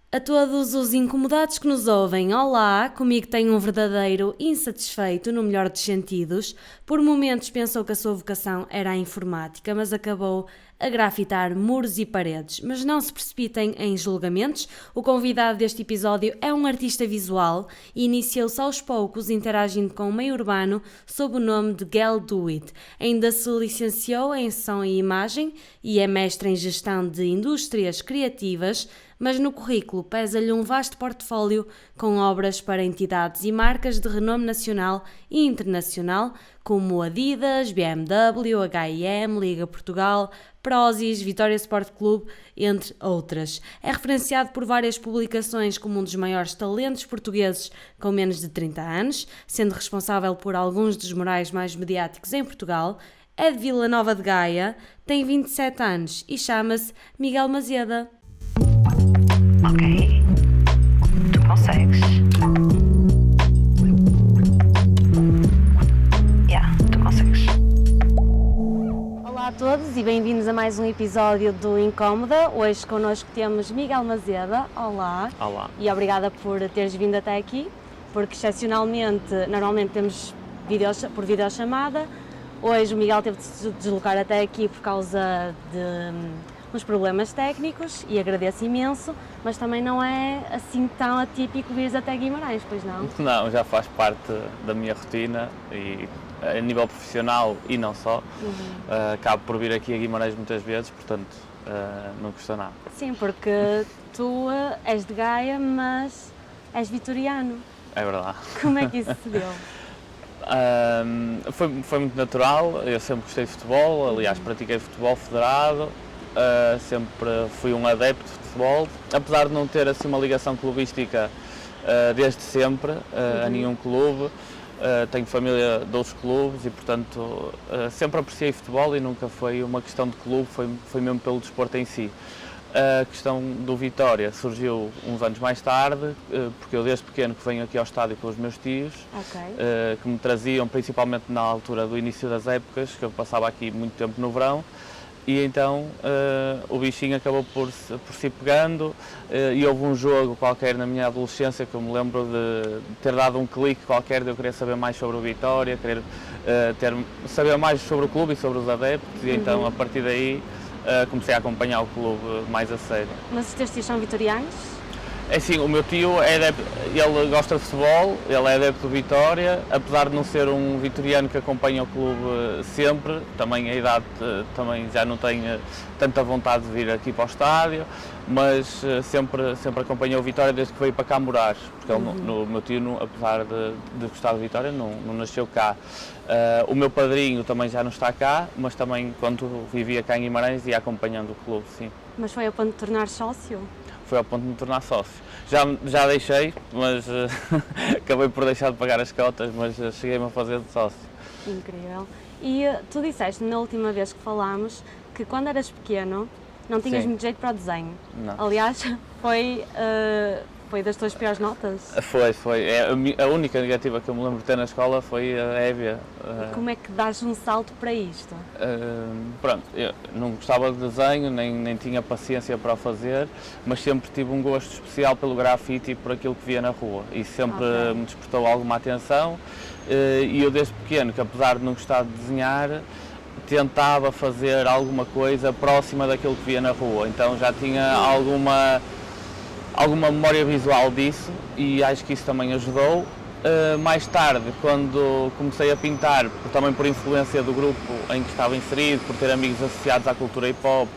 A todos os incomodados que nos ouvem, olá! Comigo tem um verdadeiro insatisfeito, no melhor dos sentidos. Por momentos pensou que a sua vocação era a informática, mas acabou a grafitar muros e paredes. Mas não se precipitem em julgamentos. O convidado deste episódio é um artista visual e iniciou-se aos poucos interagindo com o meio urbano sob o nome de Gal Do It. Ainda se licenciou em som e imagem e é mestre em gestão de indústrias criativas, mas no currículo pesa-lhe um vasto portfólio com obras para entidades e marcas de renome nacional e internacional, como Adidas, BMW, H&M, Liga Portugal, Prozis, Vitória Sport Clube, entre outras. É referenciado por várias publicações como um dos maiores talentos portugueses com menos de 30 anos, sendo responsável por alguns dos murais mais mediáticos em Portugal. É de Vila Nova de Gaia, tem 27 anos e chama-se Miguel Mazeda. Ok, tu consegues. Tu consegues. Olá a todos e bem-vindos a mais um episódio do Incómoda. Hoje connosco temos Miguel Mazeda. Olá. Olá. E obrigada por teres vindo até aqui, porque excepcionalmente, normalmente temos por videochamada. Hoje o Miguel teve de se deslocar até aqui por causa de uns problemas técnicos e agradeço imenso, mas também não é assim tão atípico vires até Guimarães, pois não? Não, já faz parte da minha rotina e a nível profissional e não só. Acabo por vir aqui a Guimarães muitas vezes, portanto não custa nada. Sim, porque tu és de Gaia, mas és vitoriano. É verdade. Como é que isso se deu? Foi muito natural, eu sempre gostei de futebol, aliás pratiquei futebol federado. Sempre fui um adepto de futebol, apesar de não ter assim uma ligação clubística desde sempre a nenhum clube. Tenho família de outros clubes e, portanto, sempre apreciei futebol e nunca foi uma questão de clube, foi mesmo pelo desporto em si. A questão do Vitória surgiu uns anos mais tarde, porque eu desde pequeno que venho aqui ao estádio com os meus tios, que me traziam principalmente na altura do início das épocas, que eu passava aqui muito tempo no verão. E então o bichinho acabou por se ir pegando e houve um jogo qualquer na minha adolescência que eu me lembro de ter dado um clique qualquer de eu querer saber mais sobre o Vitória, querer saber mais sobre o clube e sobre os adeptos e então a partir daí comecei a acompanhar o clube mais a sério. Mas os teus tios são vitorianos? É assim, o meu tio é adepto, ele gosta de futebol, ele é adepto do Vitória, apesar de não ser um vitoriano que acompanha o clube sempre, também a idade também já não tem tanta vontade de vir aqui para o estádio, mas sempre acompanhou o Vitória desde que veio para cá morar, porque ele, o meu tio, apesar de gostar do Vitória, não nasceu cá. O meu padrinho também já não está cá, mas também quando vivia cá em Guimarães ia acompanhando o clube, sim. Mas foi a ponto de tornar sócio? Foi ao ponto de me tornar sócio. Já deixei, mas acabei por deixar de pagar as cotas, mas cheguei-me a fazer de sócio. Incrível. E tu disseste na última vez que falámos que quando eras pequeno não tinhas Sim. muito jeito para o desenho. Não. Aliás, foi das tuas piores notas. Foi. A única negativa que eu me lembro de ter na escola foi a Évia. E como é que dás um salto para isto? Pronto, eu não gostava de desenho, nem tinha paciência para o fazer, mas sempre tive um gosto especial pelo grafite e por aquilo que via na rua. E sempre me despertou alguma atenção. E eu desde pequeno, que apesar de não gostar de desenhar, tentava fazer alguma coisa próxima daquilo que via na rua. Então já tinha alguma memória visual disso e acho que isso também ajudou. Mais tarde, quando comecei a pintar, também por influência do grupo em que estava inserido, por ter amigos associados à cultura hip hop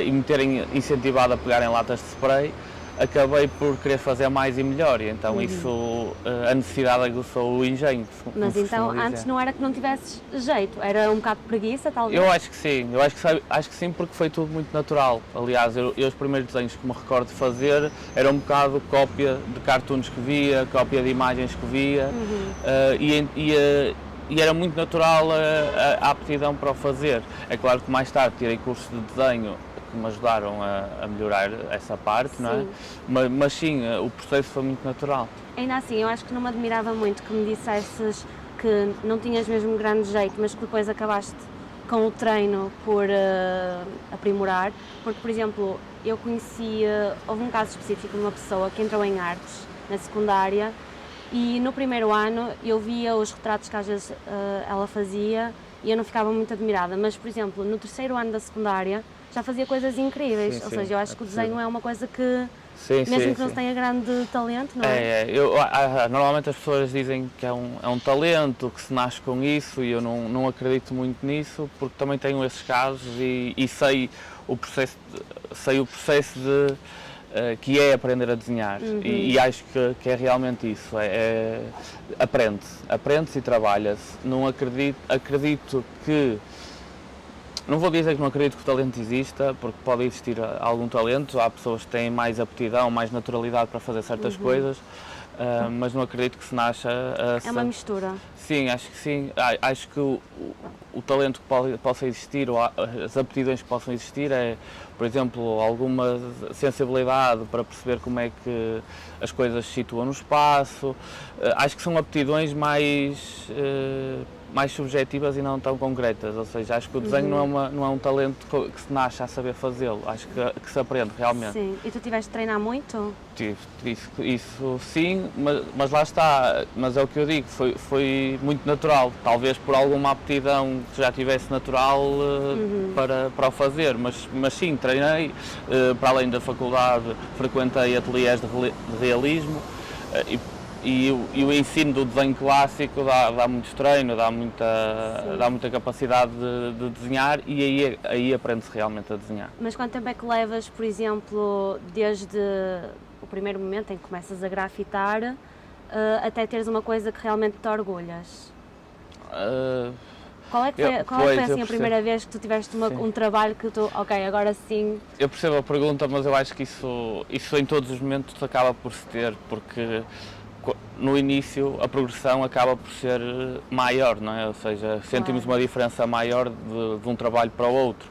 e me terem incentivado a pegar em latas de spray, acabei por querer fazer mais e melhor, e então isso, a necessidade aguçou o engenho. Mas então antes não era que não tivesses jeito, era um bocado de preguiça, talvez? Eu acho que sim, acho que sim, porque foi tudo muito natural. Aliás, eu os primeiros desenhos que me recordo de fazer eram um bocado cópia de cartoons que via, cópia de imagens que via, e era muito natural a aptidão para o fazer. É claro que mais tarde tirei cursos de desenho que me ajudaram a melhorar essa parte, não é? Mas sim, o processo foi muito natural. Ainda assim, eu acho que não me admirava muito que me dissesses que não tinhas mesmo grande jeito, mas que depois acabaste com o treino por aprimorar, porque, por exemplo, eu conheci, houve um caso específico de uma pessoa que entrou em artes na secundária e no primeiro ano eu via os retratos que às vezes ela fazia e eu não ficava muito admirada, mas por exemplo, no terceiro ano da secundária já fazia coisas incríveis, ou seja, eu acho que o desenho é uma coisa que, mesmo que não se tenha grande talento, não é? Normalmente as pessoas dizem que é um talento, que se nasce com isso e eu não acredito muito nisso, porque também tenho esses casos e sei o processo de que é aprender a desenhar e acho que é realmente isso, aprende-se e trabalha-se. Não acredito que, não vou dizer que não acredito que o talento exista, porque pode existir algum talento, há pessoas que têm mais aptidão, mais naturalidade para fazer certas coisas, mas não acredito que se nasça É uma mistura. Sim, acho que sim. Acho que o talento que possa existir, ou as aptidões que possam existir, é, por exemplo, alguma sensibilidade para perceber como é que as coisas se situam no espaço. Acho que são aptidões mais subjetivas e não tão concretas, ou seja, acho que o desenho não é um talento que se nasce a saber fazê-lo, acho que se aprende realmente. Sim, e tu tiveste de treinar muito? Tive, isso sim, mas lá está, mas é o que eu digo, foi muito natural, talvez por alguma aptidão que já tivesse natural para o fazer, mas sim, treinei, para além da faculdade frequentei ateliês de realismo e o ensino do desenho clássico dá muito treino, dá muita capacidade de desenhar e aí aprende-se realmente a desenhar. Mas quanto tempo é que levas, por exemplo, desde o primeiro momento em que começas a grafitar até teres uma coisa que realmente te orgulhas? Qual é que foi assim, a primeira vez que tu tiveste um trabalho que tu, ok, agora sim... Eu percebo a pergunta, mas eu acho que isso em todos os momentos acaba por se ter, porque no início a progressão acaba por ser maior, não é? Ou seja, sentimos uma diferença maior de um trabalho para o outro.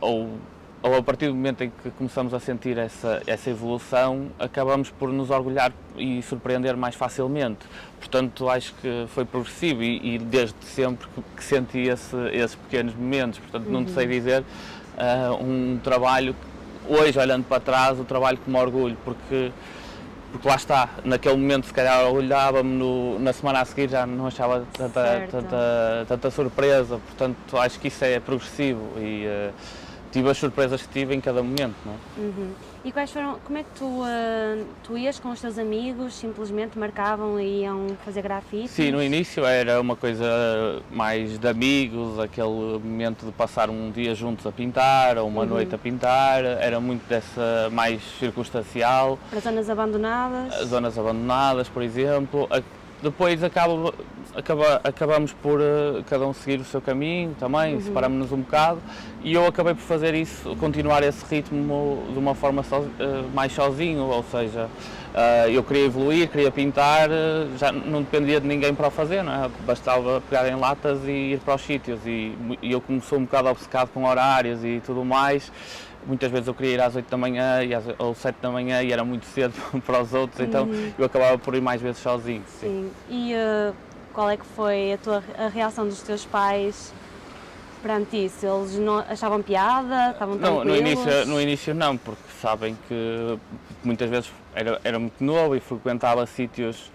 Ou a partir do momento em que começamos a sentir essa evolução, acabamos por nos orgulhar e surpreender mais facilmente. Portanto, acho que foi progressivo e desde sempre que senti esses pequenos momentos. Portanto, não te sei dizer um trabalho, hoje olhando para trás, o trabalho que me orgulho, porque lá está, naquele momento se calhar olhava-me na semana a seguir já não achava tanta surpresa, portanto acho que isso é progressivo e tive as surpresas que tive em cada momento, não é? E quais foram, como é que tu ias com os teus amigos, simplesmente marcavam e iam fazer grafites? Sim, no início era uma coisa mais de amigos, aquele momento de passar um dia juntos a pintar, ou uma noite a pintar, era muito dessa mais circunstancial. Para zonas abandonadas? Zonas abandonadas, por exemplo. Depois acabamos por cada um seguir o seu caminho também, separamos-nos um bocado e eu acabei por fazer isso, continuar esse ritmo de uma forma mais sozinho, ou seja, eu queria evoluir, queria pintar, já não dependia de ninguém para o fazer, não é? Bastava pegar em latas e ir para os sítios e eu como sou um bocado obcecado com horários e tudo mais, muitas vezes eu queria ir às 8 da manhã ou 7 da manhã e era muito cedo para os outros, então eu acabava por ir mais vezes sozinho. Sim. E qual é que foi a reação dos teus pais perante isso? Eles não achavam piada? Estavam tranquilos? No início não, porque sabem que muitas vezes era muito novo e frequentava sítios,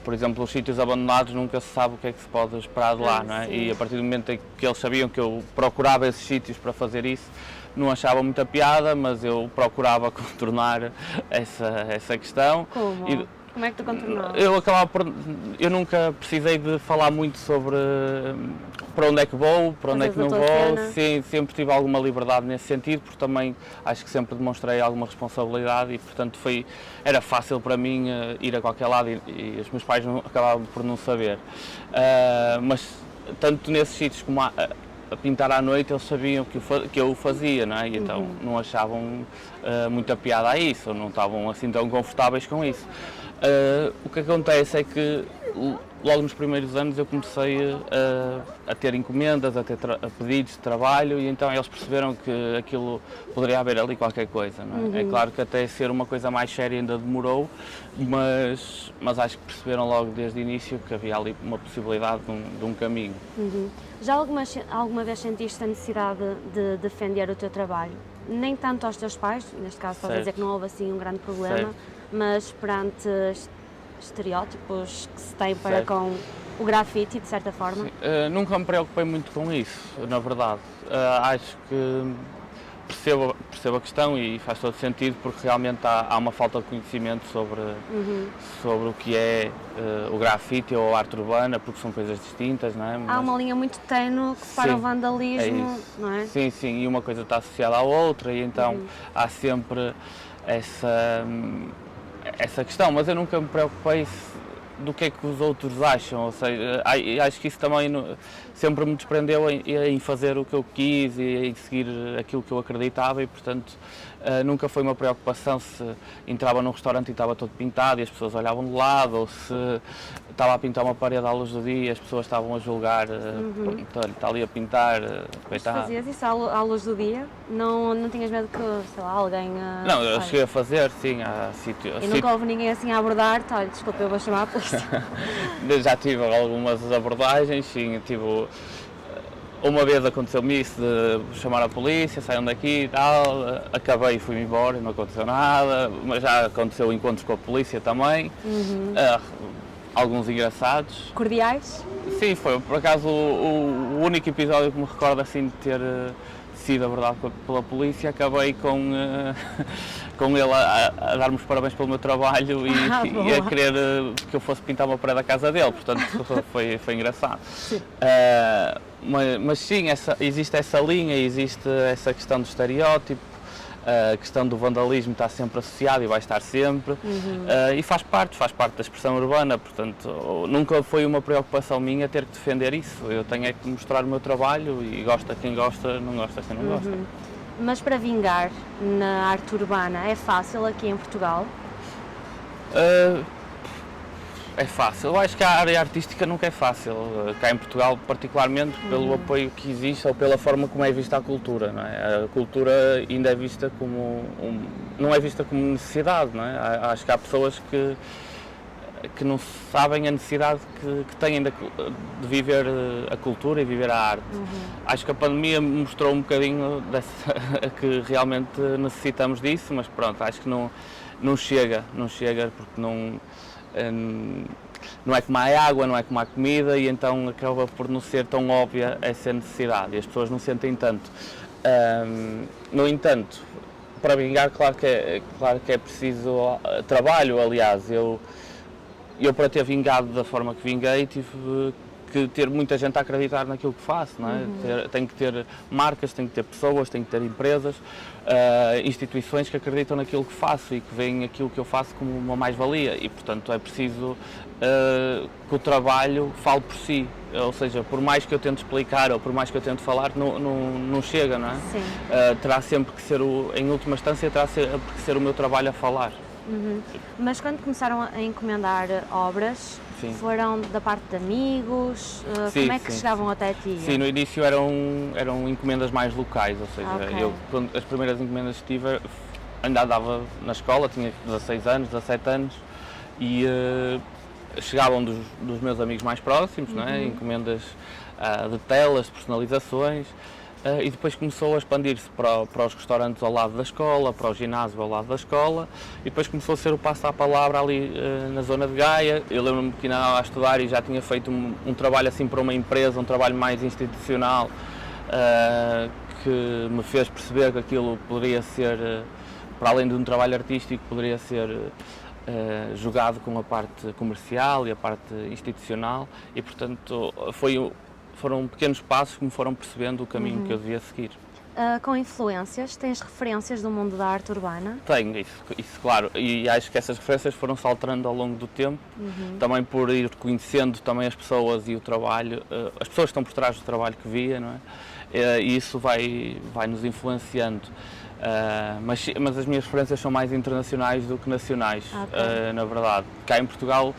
por exemplo, os sítios abandonados, nunca se sabe o que é que se pode esperar de lá, não é? E a partir do momento em que eles sabiam que eu procurava esses sítios para fazer isso, não achavam muita piada, mas eu procurava contornar essa questão. Como? Como é que tu contornavas? Eu nunca precisei de falar muito sobre para onde é que vou, para onde é que não vou. Sim, sempre tive alguma liberdade nesse sentido, porque também acho que sempre demonstrei alguma responsabilidade e, portanto, era fácil para mim ir a qualquer lado e os meus pais acabavam por não saber. Mas tanto nesses sítios como a pintar à noite, eles sabiam que eu o fazia, não é? E então não achavam muita piada a isso, ou não estavam assim tão confortáveis com isso. O que acontece é que logo nos primeiros anos eu comecei a ter encomendas, a ter pedidos de trabalho e então eles perceberam que aquilo poderia haver ali qualquer coisa, não é? É claro que até ser uma coisa mais séria ainda demorou, mas acho que perceberam logo desde o início que havia ali uma possibilidade de um caminho. Já alguma vez sentiste a necessidade de defender o teu trabalho? Nem tanto aos teus pais, neste caso estás a dizer que não houve assim um grande problema, Certo. mas perante estereótipos que se tem para com o grafite, de certa forma? Nunca me preocupei muito com isso, na verdade. Acho que percebo a questão e faz todo sentido porque realmente há uma falta de conhecimento sobre o que é o grafite ou a arte urbana, porque são coisas distintas, não é? Há uma linha muito ténue que separa o vandalismo, não é? Sim, sim, e uma coisa está associada à outra e então há sempre essa questão, mas eu nunca me preocupei do que é que os outros acham, ou seja, acho que isso também sempre me desprendeu em fazer o que eu quis e em seguir aquilo que eu acreditava e, portanto, nunca foi uma preocupação se entrava num restaurante e estava todo pintado e as pessoas olhavam de lado, ou se estava a pintar uma parede à luz do dia e as pessoas estavam a julgar, então, ele está ali a pintar, coitado. Mas fazias isso à luz do dia? Não tinhas medo que, sei lá, alguém... Não, eu cheguei a fazer, sim, há sítios... E nunca houve ninguém assim a abordar-te, olha, desculpa, eu vou chamar a polícia. Já tive algumas abordagens, sim, uma vez aconteceu-me isso de chamar a polícia, saiam daqui e tal, acabei e fui-me embora, não aconteceu nada, mas já aconteceu encontros com a polícia também, alguns engraçados. Cordiais? Sim, foi por acaso o único episódio que me recordo assim de ter sido abordado pela polícia, acabei com ele a dar-me os parabéns pelo meu trabalho e a querer que eu fosse pintar uma parede da casa dele, portanto foi engraçado. Sim. Mas sim, existe essa linha, existe essa questão do estereótipo, a questão do vandalismo está sempre associada e vai estar sempre, e faz parte da expressão urbana, portanto nunca foi uma preocupação minha ter que defender isso, eu tenho é que mostrar o meu trabalho e gosta quem gosta, não gosta quem não gosta. Mas para vingar na arte urbana é fácil aqui em Portugal? É fácil, eu acho que a área artística nunca é fácil, cá em Portugal particularmente pelo apoio que existe ou pela forma como é vista a cultura, não é? A cultura ainda é vista como, não é vista como necessidade, não é? Acho que há pessoas que não sabem a necessidade que têm de viver a cultura e viver a arte. Acho que a pandemia mostrou um bocadinho que realmente necessitamos disso, mas pronto, acho que não chega porque não é como a água, não é como a comida e então acaba por não ser tão óbvia essa necessidade e as pessoas não sentem tanto. No entanto, para vingar, claro que é preciso trabalho, aliás, eu para ter vingado da forma que vinguei tive que ter muita gente a acreditar naquilo que faço, não é? Tenho que ter marcas, tenho que ter pessoas, tenho que ter empresas, instituições que acreditam naquilo que faço e que veem aquilo que eu faço como uma mais-valia e, portanto, é preciso que o trabalho fale por si, ou seja, por mais que eu tente explicar ou por mais que eu tente falar, não chega, não é? Sim. Terá sempre que ser, em última instância, terá sempre que ser o meu trabalho a falar. Mas quando começaram a encomendar obras, Sim. foram da parte de amigos? Como é que chegavam até ti? Sim, no início eram encomendas mais locais, ou seja, eu quando as primeiras encomendas que tive, ainda andava na escola, tinha 16 anos, 17 anos e chegavam dos meus amigos mais próximos, não é? Encomendas de telas, de personalizações. E depois começou a expandir-se para os restaurantes ao lado da escola, para o ginásio ao lado da escola e depois começou a ser o passo à palavra ali na zona de Gaia. Eu lembro-me que ainda a estudar e já tinha feito um trabalho assim para uma empresa, um trabalho mais institucional que me fez perceber que aquilo poderia ser, para além de um trabalho artístico, poderia ser jogado com a parte comercial e a parte institucional e portanto foram pequenos passos que me foram percebendo o caminho que eu devia seguir. Com influências, tens referências do mundo da arte urbana? Tenho, isso claro, e acho que essas referências foram-se alterando ao longo do tempo, também por ir conhecendo também as pessoas e o trabalho, as pessoas que estão por trás do trabalho que via, não é? E isso vai nos influenciando. Mas as minhas referências são mais internacionais do que nacionais, na verdade. Cá em Portugal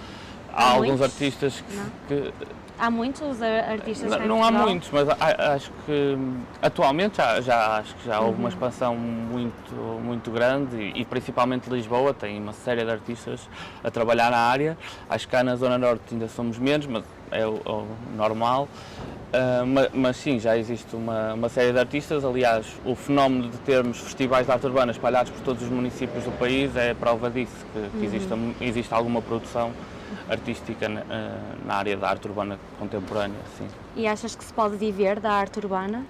há alguns muitos? artistas que Há muitos artistas cá em não há Portugal? muitos, mas acho que atualmente acho que já houve uma expansão muito grande e principalmente Lisboa tem uma série de artistas a trabalhar na área. Acho que cá na Zona Norte ainda somos menos, mas é o normal. Mas sim, já existe uma série de artistas. Aliás, o fenómeno de termos festivais de arte urbana espalhados por todos os municípios do país é prova disso, que existe alguma produção artística na área da arte urbana contemporânea, sim. E achas que se pode viver da arte urbana?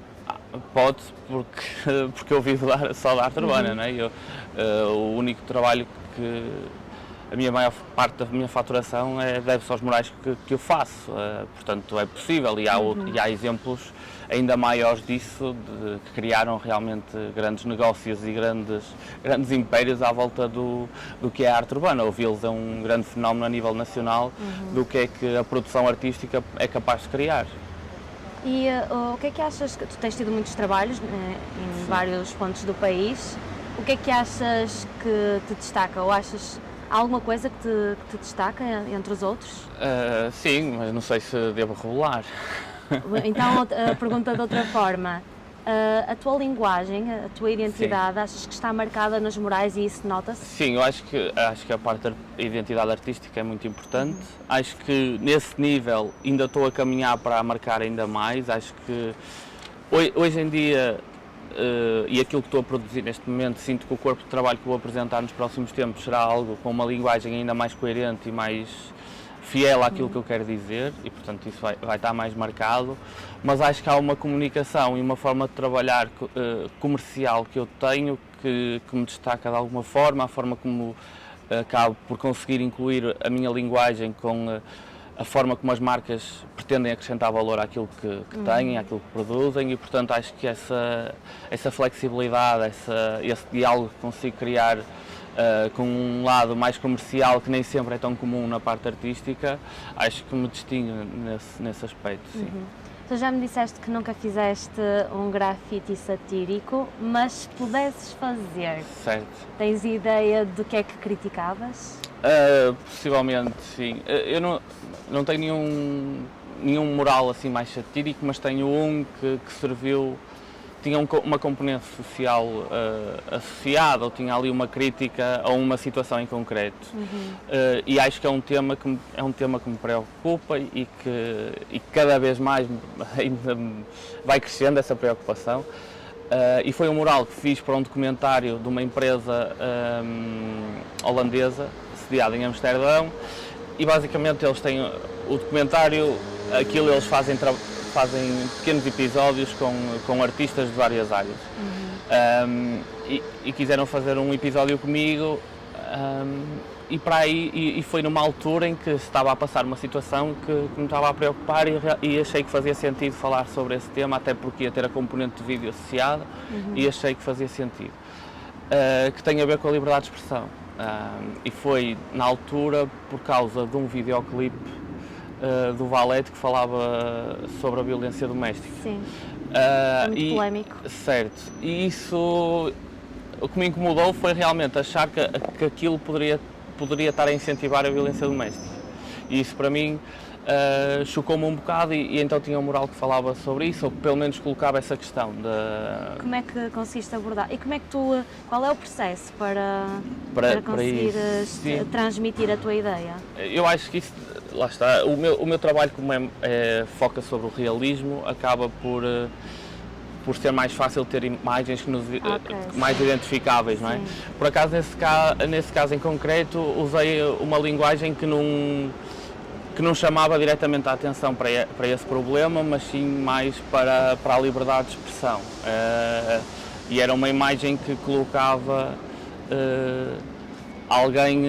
Pode, porque eu vivo só da arte urbana, né? O único trabalho que a maior parte da minha faturação deve-se aos murais que eu faço, portanto é possível e há exemplos ainda maiores disso, que criaram realmente grandes negócios e grandes impérios à volta do que é a arte urbana. O Vils é um grande fenómeno a nível nacional do que é que a produção artística é capaz de criar. E o que é que achas, que tu tens tido muitos trabalhos em vários pontos do país, o que é que achas que te destaca, ou achas alguma coisa que te destaca entre os outros? Sim, mas não sei se devo revelar. Então, a pergunta de outra forma, a tua linguagem, a tua identidade, achas que está marcada nos murais e isso nota-se? Sim, eu acho que a parte da identidade artística é muito importante. Acho que nesse nível ainda estou a caminhar para a marcar ainda mais. Acho que hoje em dia, e aquilo que estou a produzir neste momento, sinto que o corpo de trabalho que vou apresentar nos próximos tempos será algo com uma linguagem ainda mais coerente e mais fiel àquilo que eu quero dizer e, portanto, isso vai estar mais marcado, mas acho que há uma comunicação e uma forma de trabalhar comercial que eu tenho que me destaca de alguma forma, a forma como acabo por conseguir incluir a minha linguagem com a forma como as marcas pretendem acrescentar valor àquilo que têm, àquilo que produzem e, portanto, acho que essa flexibilidade, esse diálogo que consigo criar com um lado mais comercial que nem sempre é tão comum na parte artística, acho que me distingue nesse aspecto, sim. Tu já me disseste que nunca fizeste um grafite satírico, mas se pudesses fazer, certo. Tens ideia do que é que criticavas? Possivelmente, sim. Eu não tenho nenhum mural assim mais satírico, mas tenho um que serviu, tinha uma componente social associada, ou tinha ali uma crítica a uma situação em concreto. E acho que é um tema que me preocupa e que cada vez mais ainda vai crescendo essa preocupação. E foi um mural que fiz para um documentário de uma empresa holandesa, sediada em Amsterdão, e basicamente eles têm o documentário, aquilo eles fazem pequenos episódios com artistas de várias áreas. E quiseram fazer um episódio comigo e para aí e foi numa altura em que estava a passar uma situação que me estava a preocupar e achei que fazia sentido falar sobre esse tema, até porque ia ter a componente de vídeo associada e achei que fazia sentido. Que tem a ver com a liberdade de expressão. E foi na altura por causa de um videoclipe do Valete que falava sobre a violência doméstica. Sim, muito polémico. Certo, e isso, o que me incomodou foi realmente achar que aquilo poderia estar a incentivar a violência doméstica. E isso para mim chocou-me um bocado e então tinha um mural que falava sobre isso, ou pelo menos colocava essa questão. Como é que conseguiste abordar? E como é que qual é o processo para conseguires transmitir a tua ideia? Eu acho que isso, lá está, o meu trabalho como foca sobre o realismo, acaba por ser mais fácil ter imagens que mais identificáveis, não é? Sim. Por acaso, nesse caso em concreto, usei uma linguagem que não chamava diretamente a atenção para esse problema, mas sim mais para a liberdade de expressão. E era uma imagem que colocava alguém,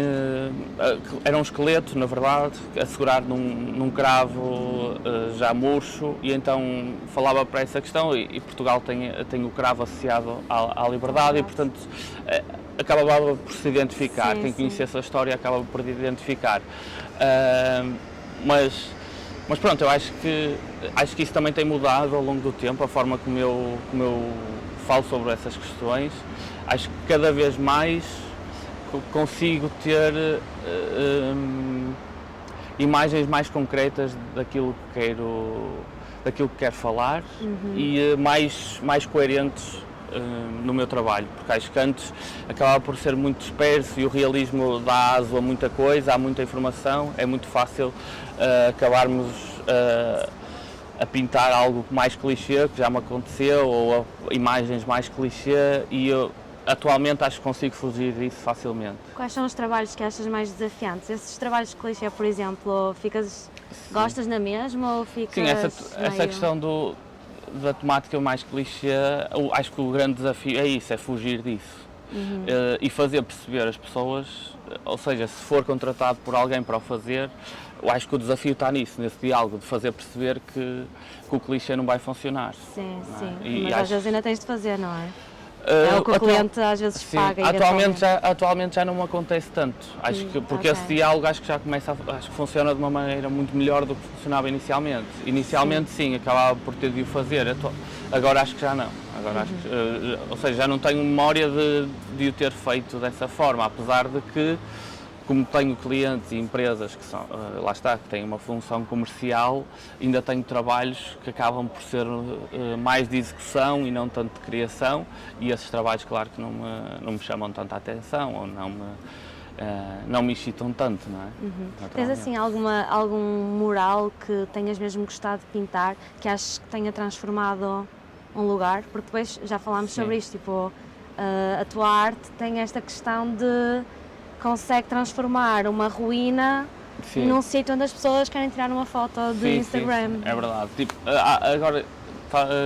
era um esqueleto, na verdade, assegurado num cravo já murcho, e então falava para essa questão, e Portugal tem o cravo associado à liberdade, e portanto acabava por se identificar, quem conhecesse a história acaba por identificar. Mas pronto, eu acho que isso também tem mudado ao longo do tempo, a forma como eu falo sobre essas questões. Acho que cada vez mais consigo ter imagens mais concretas daquilo que quero falar e mais coerentes no meu trabalho, porque acho que antes acabava por ser muito disperso e o realismo dá aso a muita coisa, há muita informação, é muito fácil acabarmos a pintar algo mais clichê, que já me aconteceu, ou imagens mais clichê, e eu atualmente acho que consigo fugir disso facilmente. Quais são os trabalhos que achas mais desafiantes? Esses trabalhos de clichê, por exemplo, gostas na mesma ou ficas... Sim, essa questão da temática mais clichê, acho que o grande desafio é isso, é fugir disso. E fazer perceber as pessoas, ou seja, se for contratado por alguém para o fazer, eu acho que o desafio está nisso, nesse diálogo, de fazer perceber que o clichê não vai funcionar. Sim, sim, E mas acho... às vezes ainda tens de fazer, não é? É o que o cliente às vezes sim, paga. atualmente já não me acontece tanto, acho que, porque esse diálogo acho que já acho que funciona de uma maneira muito melhor do que funcionava inicialmente. Inicialmente sim, acabava por ter de o fazer, agora acho que já não. Agora acho que, ou seja, já não tenho memória de o ter feito dessa forma, apesar de que, como tenho clientes e empresas que são, lá está, que têm uma função comercial, ainda tenho trabalhos que acabam por ser mais de execução e não tanto de criação, e esses trabalhos, claro, que não me chamam tanta atenção ou não me excitam tanto, não é? Tens assim algum mural que tenhas mesmo gostado de pintar, que achas que tenha transformado um lugar? Porque depois já falámos sobre isto, tipo, a tua arte tem esta questão de consegue transformar uma ruína num sítio onde as pessoas querem tirar uma foto de Instagram. Sim, é verdade. Tipo, agora,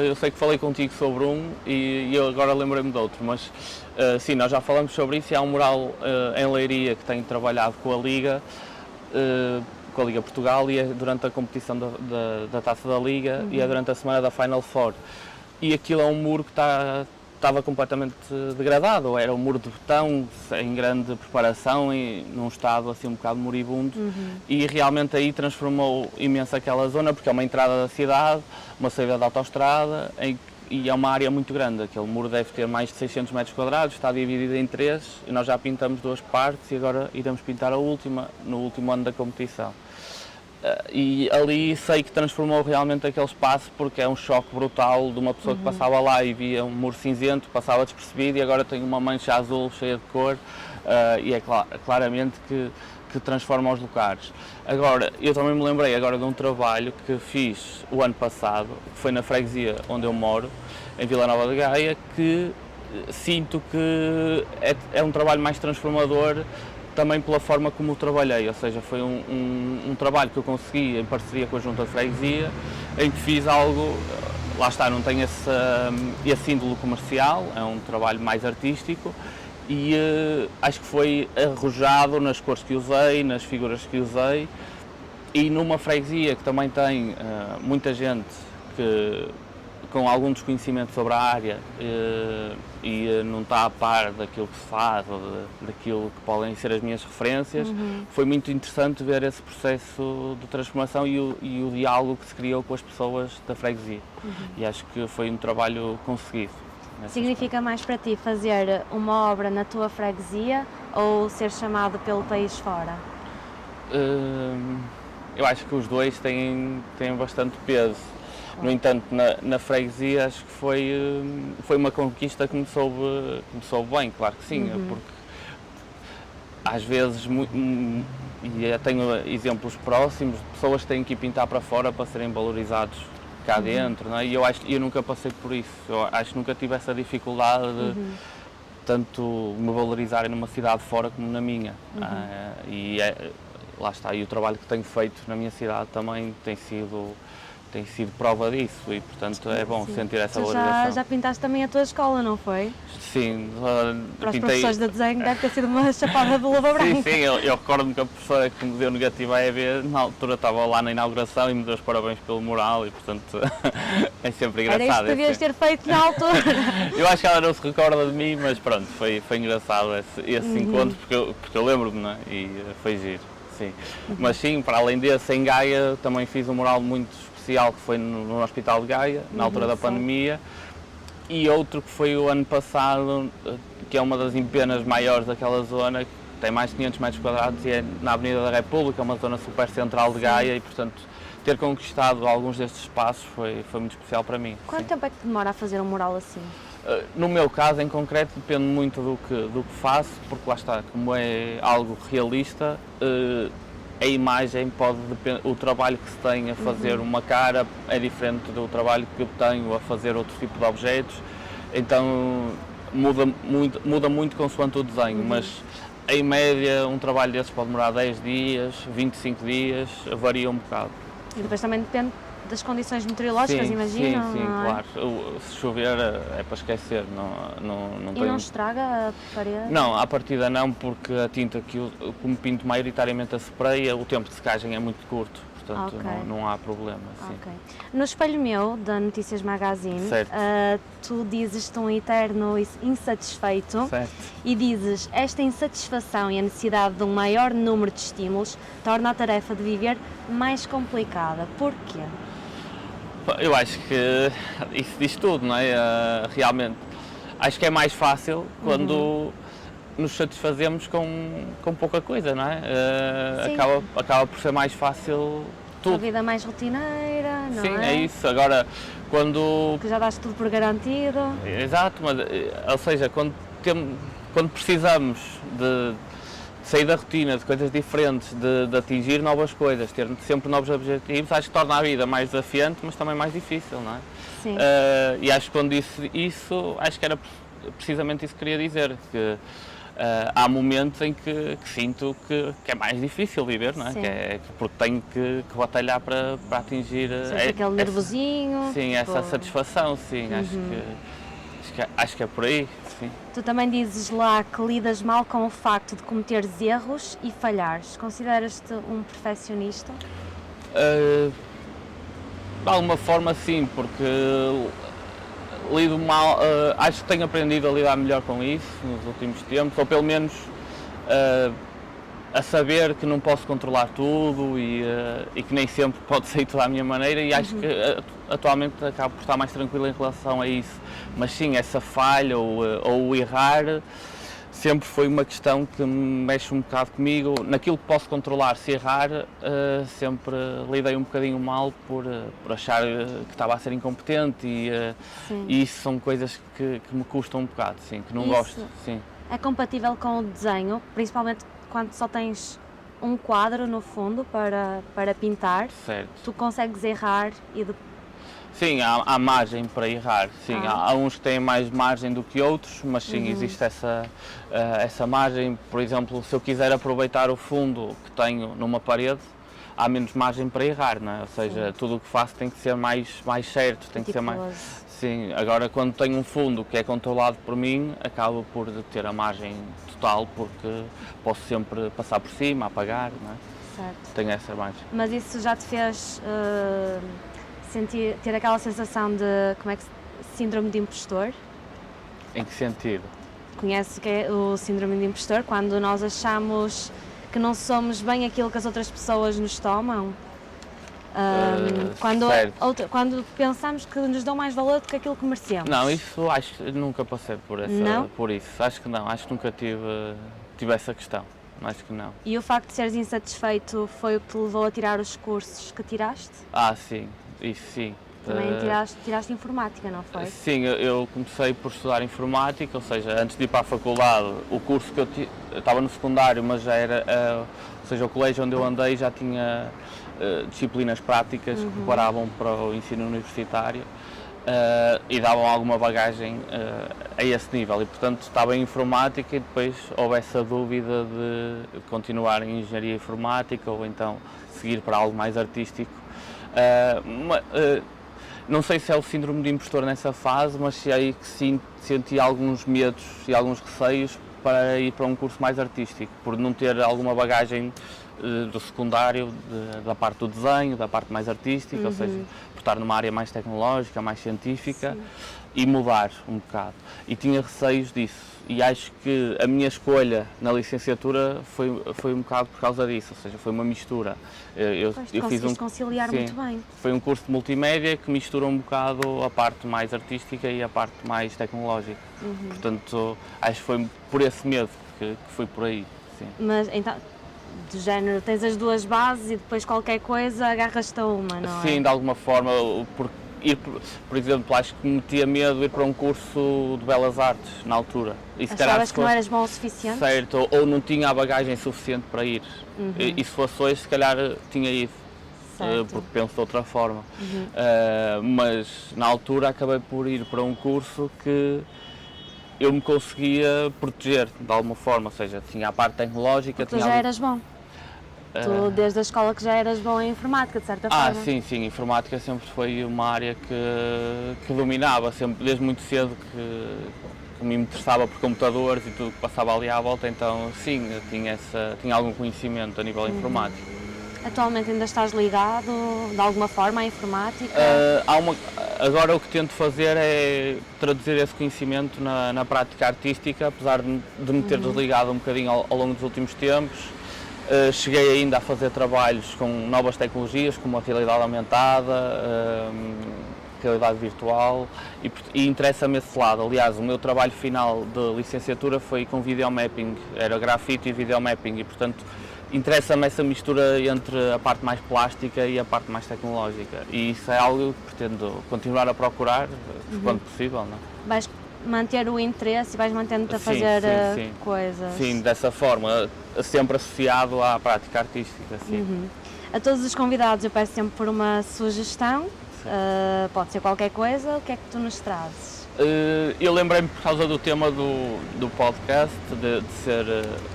eu sei que falei contigo sobre um e eu agora lembrei-me de outro, mas sim, nós já falamos sobre isso e há um mural em Leiria que tenho trabalhado com a Liga Portugal, e é durante a competição da Taça da Liga e é durante a semana da Final Four. E aquilo é um muro que estava completamente degradado, era um muro de betão, em grande preparação e num estado assim um bocado moribundo, e realmente aí transformou imenso aquela zona, porque é uma entrada da cidade, uma saída da autoestrada, e é uma área muito grande. Aquele muro deve ter mais de 600 metros quadrados, está dividido em 3, e nós já pintamos 2 partes e agora iremos pintar a última, no último ano da competição. E ali sei que transformou realmente aquele espaço, porque é um choque brutal de uma pessoa que passava lá e via um muro cinzento, passava despercebido, e agora tem uma mancha azul cheia de cor, e é claramente que transforma os lugares. Agora, eu também me lembrei agora de um trabalho que fiz o ano passado, que foi na freguesia onde eu moro, em Vila Nova de Gaia, que sinto que é um trabalho mais transformador também pela forma como o trabalhei, ou seja, foi um trabalho que eu consegui em parceria com a Junta de Freguesia, em que fiz algo, lá está, não tem esse índolo comercial, é um trabalho mais artístico, e acho que foi arrojado nas cores que usei, nas figuras que usei, e numa freguesia que também tem muita gente com algum desconhecimento sobre a área e não está a par daquilo que se faz ou daquilo que podem ser as minhas referências, foi muito interessante ver esse processo de transformação e o diálogo que se criou com as pessoas da freguesia. E acho que foi um trabalho conseguido. Significa mais para ti fazer uma obra na tua freguesia ou ser chamado pelo país fora? Eu acho que os dois têm bastante peso. No entanto, na freguesia acho que foi uma conquista que me soube bem, claro que sim, porque às vezes, e eu tenho exemplos próximos, de pessoas que têm que ir pintar para fora para serem valorizados cá dentro, não é? E eu nunca passei por isso, eu acho que nunca tive essa dificuldade de tanto me valorizarem numa cidade fora como na minha. Lá está, e o trabalho que tenho feito na minha cidade também tem sido prova disso e, portanto, é bom sentir essa valorização. Já pintaste também a tua escola, não foi? Sim. Para os professores de desenho deve ter sido uma chapada de luva branca. Sim, eu recordo-me que a professora que me deu negativa a EB, na altura estava lá na inauguração e me deu os parabéns pelo mural e, portanto, é sempre engraçado. Era isso que devias ter feito na altura. Eu acho que ela não se recorda de mim, mas pronto, foi engraçado esse encontro, porque eu lembro-me, não é? E foi giro, sim. Mas sim, para além desse, em Gaia também fiz um mural muito especial que foi no Hospital de Gaia, na altura da pandemia, e outro que foi o ano passado, que é uma das empenas maiores daquela zona, tem mais de 500 metros quadrados e é na Avenida da República, uma zona super central de Gaia e, portanto, ter conquistado alguns destes espaços foi muito especial para mim. Quanto tempo é que demora a fazer um mural assim? No meu caso, em concreto, depende muito do que faço, porque lá está, como é algo realista, a imagem o trabalho que se tem a fazer uma cara é diferente do trabalho que eu tenho a fazer outro tipo de objetos, então muda muito consoante o desenho, mas em média um trabalho desses pode demorar 10 dias, 25 dias, varia um bocado. E depois também depende das condições meteorológicas, imagino. Sim, não é? claro. Se chover é para esquecer, não E tem... não estraga a parede? Não, à partida não, porque a tinta que eu, como pinto maioritariamente a spray, o tempo de secagem é muito curto, portanto Ok. não há problema. Sim. Ok. No espelho meu, da Notícias Magazine, Certo. tu dizes-te um eterno insatisfeito Certo. e dizes esta insatisfação e a necessidade de um maior número de estímulos torna a tarefa de viver mais complicada. Porquê? Eu acho que isso diz tudo, não é? Realmente, acho que é mais fácil quando nos satisfazemos com pouca coisa, não é? Sim. Acaba por ser mais fácil A tudo. vida mais rotineira, não Sim, é? é isso. Agora, quando... Que já dás tudo por garantido. Exato, mas, ou seja, quando precisamos de sair da rotina, de coisas diferentes, de atingir novas coisas, ter sempre novos objetivos, acho que torna a vida mais desafiante, mas também mais difícil, não é? Sim. E acho que quando disse isso, acho que era precisamente isso que queria dizer, que há momentos em que sinto que é mais difícil viver, não é? Sim. Porque tenho que batalhar para atingir Aquele nervosinho. sim, tipo, essa satisfação, sim, acho que é por aí, sim. Tu também dizes lá que lidas mal com o facto de cometeres erros e falhares. Consideras-te um perfeccionista? De alguma forma sim, porque lido mal, acho que tenho aprendido a lidar melhor com isso nos últimos tempos, ou pelo menos a saber que não posso controlar tudo e que nem sempre pode sair tudo à minha maneira e acho que atualmente acabo por estar mais tranquilo em relação a isso. Mas sim, essa falha ou o errar sempre foi uma questão que me mexe um bocado comigo. Naquilo que posso controlar, se errar, sempre lidei um bocadinho mal por achar que estava a ser incompetente e isso são coisas que me custam um bocado, sim, que não Isso gosto. Sim. É compatível com o desenho, principalmente quando só tens um quadro no fundo para pintar. Certo. Tu consegues errar e Sim, há margem para errar. Sim, há uns que têm mais margem do que outros, mas sim, existe essa margem. Por exemplo, se eu quiser aproveitar o fundo que tenho numa parede, há menos margem para errar, não é? Ou seja, tudo o que faço tem que ser mais certo, tem que ser mais... Sim, agora quando tenho um fundo que é controlado por mim, acabo por ter a margem total, porque posso sempre passar por cima, apagar, não é? Certo. Tenho essa margem. Mas isso já te fez ter aquela sensação de, síndrome de impostor? Em que sentido? Conhece o que é o síndrome de impostor? Quando nós achamos que não somos bem aquilo que as outras pessoas nos tomam? Quando pensamos que nos dão mais valor do que aquilo que merecemos? Não, isso acho que nunca passei por isso. Acho que não, acho que nunca tive essa questão. Acho que não. E o facto de seres insatisfeito foi o que te levou a tirar os cursos que tiraste? Sim, isso sim. Também tiraste informática, não foi? Sim, eu comecei por estudar informática, ou seja, antes de ir para a faculdade, o curso que eu estava no secundário, mas já era, ou seja, o colégio onde eu andei já tinha disciplinas práticas que preparavam para o ensino universitário e davam alguma bagagem a esse nível e, portanto, estava em informática e depois houve essa dúvida de continuar em engenharia informática ou então seguir para algo mais artístico. Não sei se é o síndrome de impostor nessa fase, mas se é aí que senti alguns medos e alguns receios para ir para um curso mais artístico, por não ter alguma bagagem do secundário, da parte do desenho, da parte mais artística, ou seja, por estar numa área mais tecnológica, mais científica e mudar um bocado. E tinha receios disso e acho que a minha escolha na licenciatura foi um bocado por causa disso, ou seja, foi uma mistura. Eu fiz conciliar muito bem. Foi um curso de multimédia que mistura um bocado a parte mais artística e a parte mais tecnológica. Portanto, acho que foi por esse medo que foi por aí. sim. Mas então, do género, tens as duas bases e depois qualquer coisa agarras-te a uma, não é? Sim, de alguma forma, por exemplo, acho que me metia medo ir para um curso de Belas Artes, na altura. E se calhar, Achavas se que não fosse- eras bom o suficiente? Certo, ou não tinha a bagagem suficiente para ir. E se fosse hoje, se calhar tinha ido, Certo. porque penso de outra forma. Mas na altura acabei por ir para um curso que eu me conseguia proteger de alguma forma, ou seja, tinha a parte tecnológica, Tu tinha já ali- eras bom. Tu, desde a escola que já eras bom em informática, de certa Ah, forma. sim, informática sempre foi uma área que dominava, sempre, desde muito cedo que me interessava por computadores e tudo que passava ali à volta, então sim, eu tinha algum conhecimento a nível informático. Atualmente ainda estás ligado, de alguma forma, à informática? Agora o que tento fazer é traduzir esse conhecimento na prática artística, apesar de me ter desligado um bocadinho ao longo dos últimos tempos. Cheguei ainda a fazer trabalhos com novas tecnologias, como a realidade aumentada, realidade virtual, e interessa-me esse lado. Aliás, o meu trabalho final de licenciatura foi com videomapping, era grafite e videomapping, e portanto interessa-me essa mistura entre a parte mais plástica e a parte mais tecnológica. E isso é algo que pretendo continuar a procurar, quando possível. Não é? Vais manter o interesse e vais mantendo-te a Sim, fazer sim. coisas? Sim, dessa forma, sempre associado à prática artística. Sim. A todos os convidados eu peço sempre por uma sugestão, pode ser qualquer coisa, o que é que tu nos trazes? Eu lembrei-me por causa do tema do podcast, de ser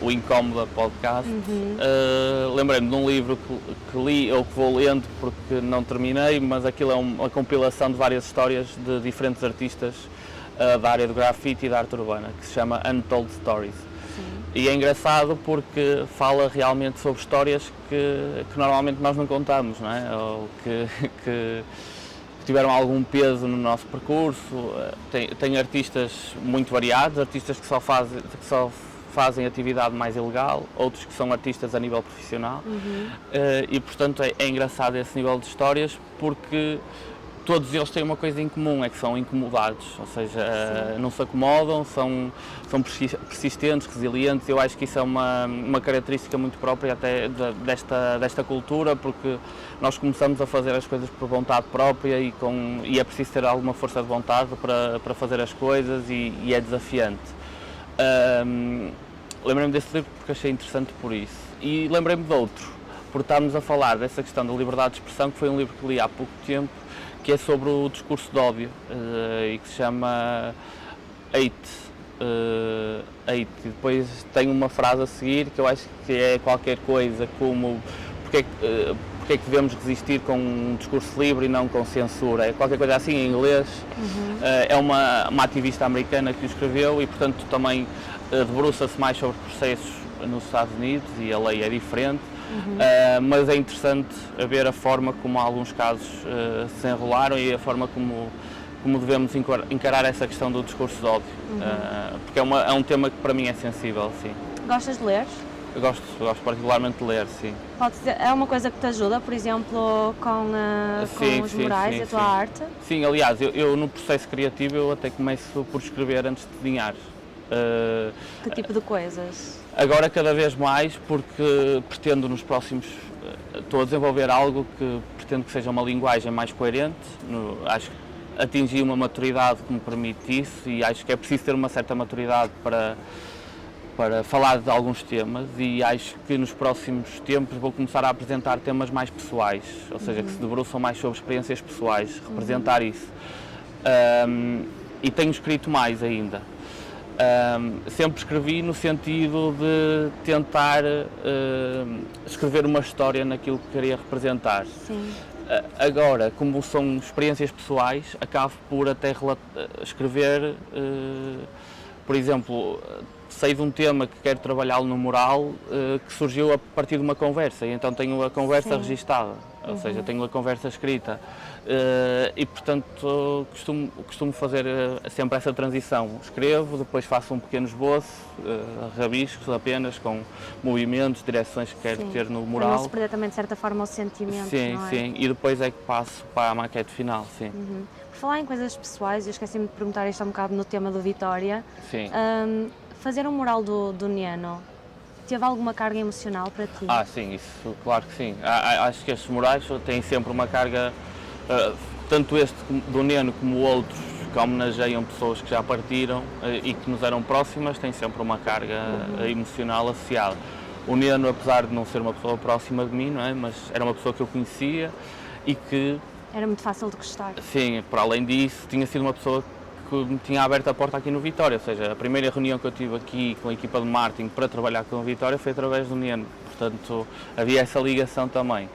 o Incómoda Podcast, lembrei-me de um livro que li ou que vou lendo porque não terminei, mas aquilo é uma compilação de várias histórias de diferentes artistas da área do grafite e da arte urbana, que se chama Untold Stories. E é engraçado porque fala realmente sobre histórias que normalmente nós não contamos, não é? Ou que tiveram algum peso no nosso percurso. Tem artistas muito variados, artistas que só fazem atividade mais ilegal, outros que são artistas a nível profissional. E portanto é engraçado esse nível de histórias porque todos eles têm uma coisa em comum, é que são incomodados, ou seja, não se acomodam, são persistentes, resilientes. Eu acho que isso é uma característica muito própria até desta cultura, porque nós começamos a fazer as coisas por vontade própria e é preciso ter alguma força de vontade para fazer as coisas e é desafiante. Lembrei-me desse livro porque achei interessante por isso. E lembrei-me de outro, por estarmos a falar dessa questão da liberdade de expressão, que foi um livro que li há pouco tempo, que é sobre o discurso de ódio e que se chama Hate. E depois tem uma frase a seguir que eu acho que é qualquer coisa como porque é que devemos resistir com um discurso livre e não com censura. É qualquer coisa assim em inglês. É uma ativista americana que o escreveu e portanto também debruça-se mais sobre processos nos Estados Unidos e a lei é diferente. Mas é interessante ver a forma como alguns casos se enrolaram e a forma como devemos encarar essa questão do discurso de ódio, porque é um tema que para mim é sensível, sim. Gostas de ler? Eu gosto particularmente de ler, sim. É uma coisa que te ajuda, por exemplo, com os murais e a tua arte? Sim, aliás, eu no processo criativo eu até começo por escrever antes de desenhar. Que tipo de coisas? Agora cada vez mais, porque pretendo nos próximos, estou a desenvolver algo que pretendo que seja uma linguagem mais coerente, acho que atingi uma maturidade que me permite isso e acho que é preciso ter uma certa maturidade para falar de alguns temas e acho que nos próximos tempos vou começar a apresentar temas mais pessoais, ou seja, que se debruçam mais sobre experiências pessoais, representar isso. E tenho escrito mais ainda. Sempre escrevi no sentido de tentar escrever uma história naquilo que queria representar. Sim. Agora, como são experiências pessoais, acabo por até escrever, por exemplo, sei de um tema que quero trabalhá-lo no mural que surgiu a partir de uma conversa, e então tenho a conversa registada, ou seja, tenho a conversa escrita. E portanto costumo fazer sempre essa transição, escrevo, depois faço um pequeno esboço, rabiscos apenas com movimentos, direções que quero ter no mural. Para não se perder também de certa forma o sentimento, sim, não é? Sim, e depois é que passo para a maquete final, sim. Por falar em coisas pessoais, eu esqueci-me de perguntar isto um bocado no tema do Vitória. Sim. Fazer um mural do Neno, teve alguma carga emocional para ti? Sim, isso, claro que sim. Acho que estes murais têm sempre uma carga, tanto este do Neno como outros que homenageiam pessoas que já partiram e que nos eram próximas, têm sempre uma carga emocional associada. O Neno, apesar de não ser uma pessoa próxima de mim, não é? Mas era uma pessoa que eu conhecia e que... Era muito fácil de gostar. Sim, para além disso, tinha sido uma pessoa que me tinha aberto a porta aqui no Vitória, ou seja, a primeira reunião que eu tive aqui com a equipa de marketing para trabalhar com o Vitória foi através do Neno, portanto havia essa ligação também.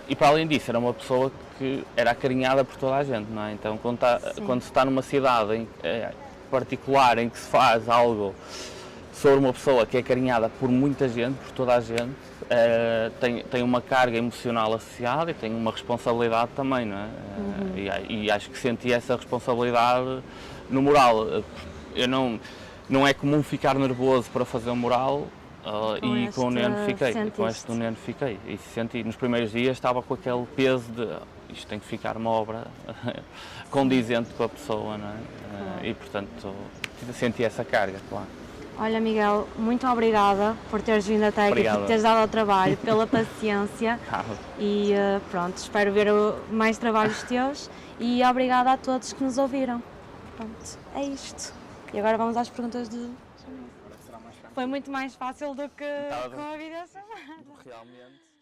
E para além disso, era uma pessoa que era acarinhada por toda a gente, não é? Então quando se está numa cidade particular em que se faz algo sobre uma pessoa que é acarinhada por muita gente, por toda a gente, tem uma carga emocional associada e tem uma responsabilidade também, não é? E acho que senti essa responsabilidade no mural. Não é comum ficar nervoso para fazer um mural e com o Neno fiquei. Com este do Neno fiquei. E senti, nos primeiros dias estava com aquele peso de isto tem que ficar uma obra condizente com a pessoa, não é? E portanto senti essa carga, claro. Olha, Miguel, muito obrigada por teres vindo até aqui, por teres dado ao trabalho, pela paciência e pronto, espero ver mais trabalhos teus e obrigada a todos que nos ouviram. Pronto, é isto. E agora vamos às perguntas de... Foi muito mais fácil do que com a videochamada. Realmente.